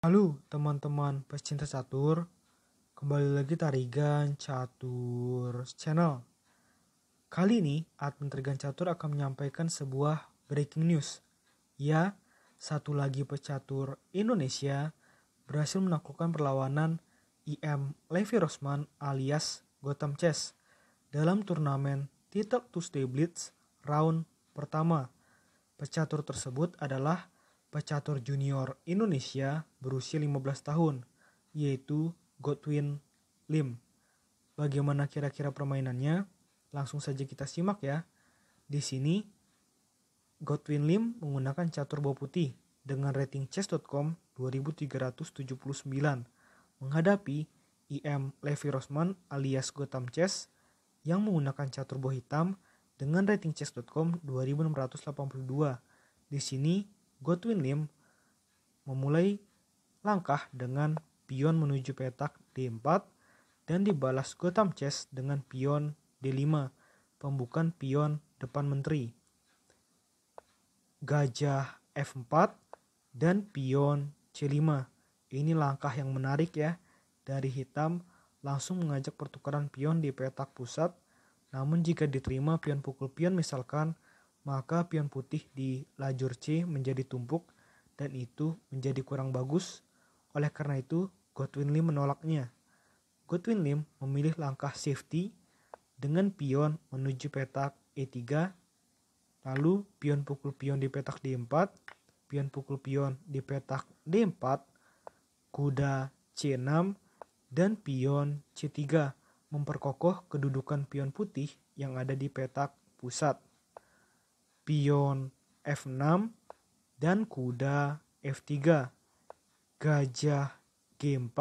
Halo teman-teman pecinta catur, kembali lagi Tarigan Catur Channel. Kali ini admin Tarigan Catur akan menyampaikan sebuah breaking news. Ya, satu lagi pecatur Indonesia berhasil menaklukkan perlawanan IM Levi Rosman alias Gotham Chess dalam turnamen Title Tuesday Blitz round pertama. Pecatur tersebut adalah pecatur junior Indonesia berusia 15 tahun, yaitu Godwin Lim. Bagaimana kira-kira permainannya? Langsung saja kita simak ya. Di sini Godwin Lim menggunakan catur bawah putih dengan rating chess.com 2379 menghadapi IM Levi Rosman alias Gotham Chess yang menggunakan catur bawah hitam dengan rating chess.com 2682. Di sini Godwin Lim memulai langkah dengan pion menuju petak D4 dan dibalas Gotham Chess dengan pion D5, pembukaan pion depan menteri. Gajah F4 dan pion C5. Ini langkah yang menarik ya. Dari hitam langsung mengajak pertukaran pion di petak pusat. Namun jika diterima pion pukul pion misalkan, maka pion putih di lajur C menjadi tumpuk dan itu menjadi kurang bagus. Oleh karena itu, Godwin Lim menolaknya. Godwin Lim memilih langkah safety dengan pion menuju petak E3, lalu pion pukul pion di petak D4, pion pukul pion di petak D4, kuda C6, dan pion C3 memperkokoh kedudukan pion putih yang ada di petak pusat. Pion F6 dan kuda F3, gajah G4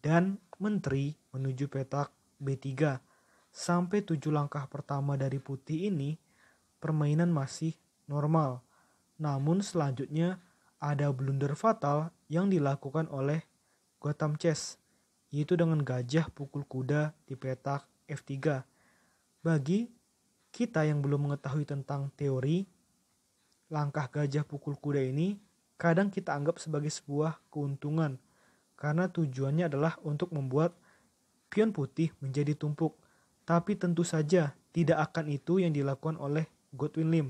dan menteri menuju petak B3. Sampai 7 langkah pertama dari putih ini permainan masih normal. Namun selanjutnya ada blunder fatal yang dilakukan oleh Gotham Chess, yaitu dengan gajah pukul kuda di petak F3. Bagi kita yang belum mengetahui tentang teori, langkah gajah pukul kuda ini kadang kita anggap sebagai sebuah keuntungan karena tujuannya adalah untuk membuat pion putih menjadi tumpuk. Tapi tentu saja tidak akan itu yang dilakukan oleh Godwin Lim.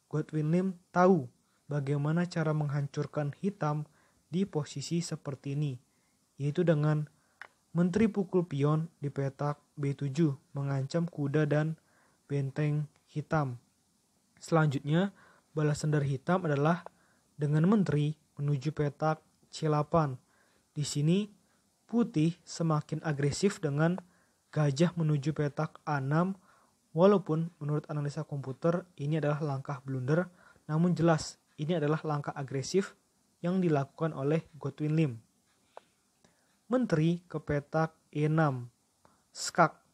Godwin Lim tahu bagaimana cara menghancurkan hitam di posisi seperti ini, yaitu dengan menteri pukul pion di petak B7 mengancam kuda dan benteng hitam. Selanjutnya, balasan dari hitam adalah dengan menteri menuju petak C8. Di sini putih semakin agresif dengan gajah menuju petak A6, walaupun menurut analisa komputer ini adalah langkah blunder, namun jelas ini adalah langkah agresif yang dilakukan oleh Godwin Lim. Menteri ke petak E6, skak.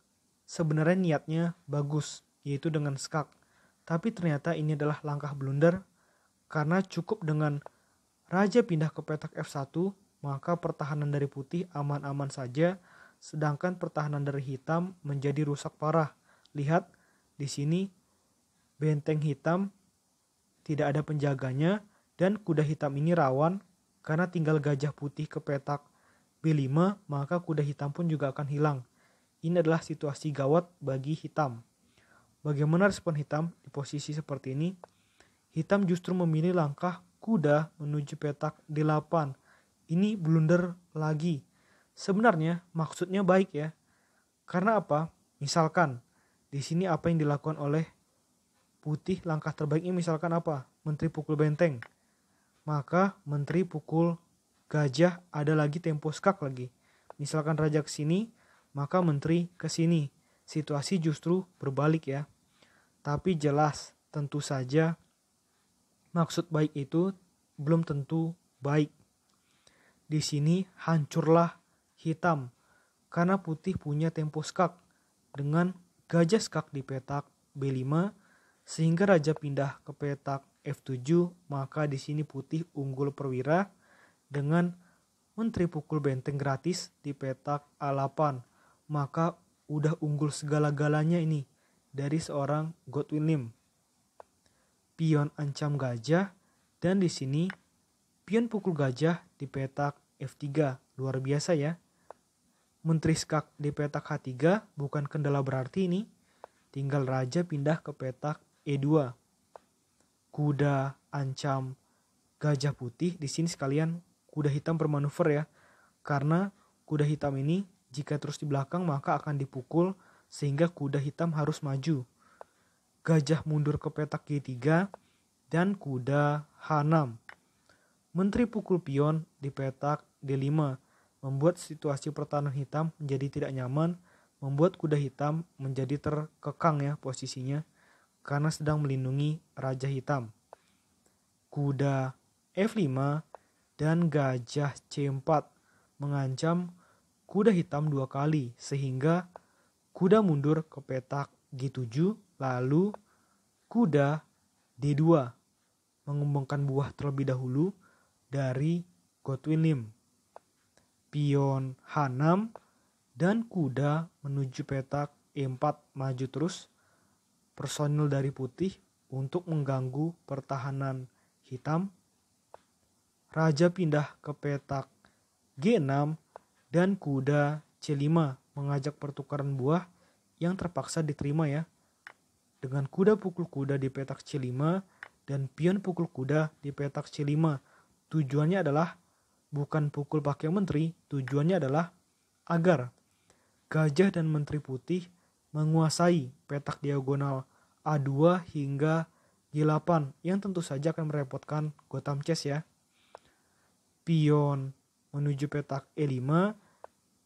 Sebenarnya niatnya bagus, yaitu dengan skak. Tapi ternyata ini adalah langkah blunder karena cukup dengan raja pindah ke petak F1, maka pertahanan dari putih aman-aman saja, sedangkan pertahanan dari hitam menjadi rusak parah. Lihat di sini benteng hitam tidak ada penjaganya dan kuda hitam ini rawan karena tinggal gajah putih ke petak B5, maka kuda hitam pun juga akan hilang. Ini adalah situasi gawat bagi hitam. Bagaimana respon hitam di posisi seperti ini? Hitam justru memilih langkah kuda menuju petak D8. Ini blunder lagi. Sebenarnya maksudnya baik ya. Karena apa? Misalkan di sini apa yang dilakukan oleh putih, langkah terbaiknya misalkan apa? Menteri pukul benteng. Maka menteri pukul gajah, ada lagi tempo skak lagi. Misalkan raja ke sini, maka menteri ke sini. Situasi justru berbalik ya. Tapi jelas, tentu saja maksud baik itu belum tentu baik. Di sini hancurlah hitam karena putih punya tempo skak dengan gajah skak di petak B5 sehingga raja pindah ke petak F7, maka di sini putih unggul perwira dengan menteri pukul benteng gratis di petak A8. Maka udah unggul segala-galanya ini dari seorang Godwin Lim. Pion ancam gajah dan di sini pion pukul gajah di petak F3. Luar biasa ya. Menteri skak di petak H3 bukan kendala berarti ini. Tinggal raja pindah ke petak E2. Kuda ancam gajah putih. Di sini sekalian kuda hitam bermanuver ya. Karena kuda hitam ini jika terus di belakang maka akan dipukul sehingga kuda hitam harus maju. Gajah mundur ke petak G3 dan kuda H6. Menteri pukul pion di petak D5 membuat situasi pertahanan hitam menjadi tidak nyaman, membuat kuda hitam menjadi terkekang ya posisinya karena sedang melindungi raja hitam. Kuda F5 dan gajah C4 mengancam kuda hitam 2 kali sehingga kuda mundur ke petak G7, lalu kuda D2 mengembangkan buah terlebih dahulu dari Godwin Lim. Pion H6 dan kuda menuju petak E4 maju terus. Personil dari putih untuk mengganggu pertahanan hitam. Raja pindah ke petak G6 dan kuda C5 mengajak pertukaran buah yang terpaksa diterima ya. Dengan kuda pukul kuda di petak C5 dan pion pukul kuda di petak C5. Tujuannya adalah bukan pukul pakai menteri, tujuannya adalah agar gajah dan menteri putih menguasai petak diagonal A2 hingga G8 yang tentu saja akan merepotkan Gotham Chess ya. Pion menuju petak E5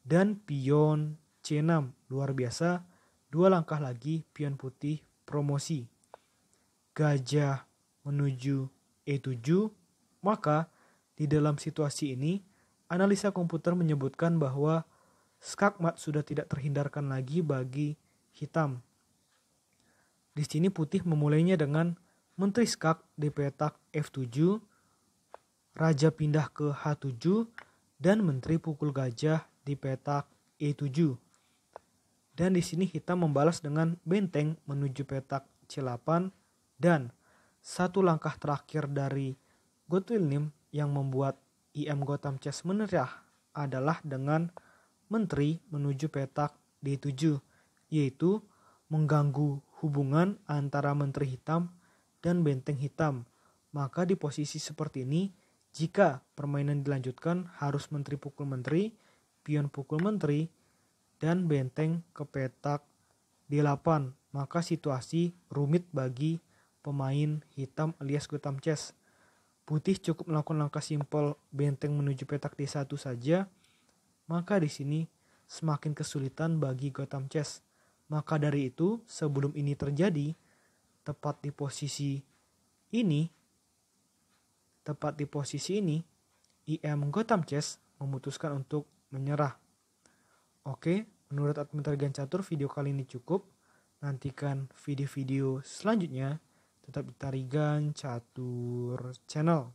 dan pion C6. Luar biasa, 2 langkah lagi pion putih promosi. Gajah menuju E7, maka di dalam situasi ini analisa komputer menyebutkan bahwa skakmat sudah tidak terhindarkan lagi bagi hitam. Di sini putih memulainya dengan menteri skak di petak F7, raja pindah ke H7 dan menteri pukul gajah di petak E7. Dan di sini hitam membalas dengan benteng menuju petak C8 dan satu langkah terakhir dari Godwin Lim yang membuat IM Gotham Chess menyerah adalah dengan menteri menuju petak D7, yaitu mengganggu hubungan antara menteri hitam dan benteng hitam. Maka di posisi seperti ini, jika permainan dilanjutkan harus menteri pukul menteri, pion pukul menteri, dan benteng ke petak D8. Maka situasi rumit bagi pemain hitam alias Gotham Chess. Putih cukup melakukan langkah simpel benteng menuju petak D1 saja, maka di sini semakin kesulitan bagi Gotham Chess. Maka dari itu, sebelum ini terjadi, tepat di posisi ini, IM Gotham Chess memutuskan untuk menyerah. Oke, menurut admin Tarigan Catur, video kali ini cukup. Nantikan video-video selanjutnya. Tetap di Tarigan Catur Channel.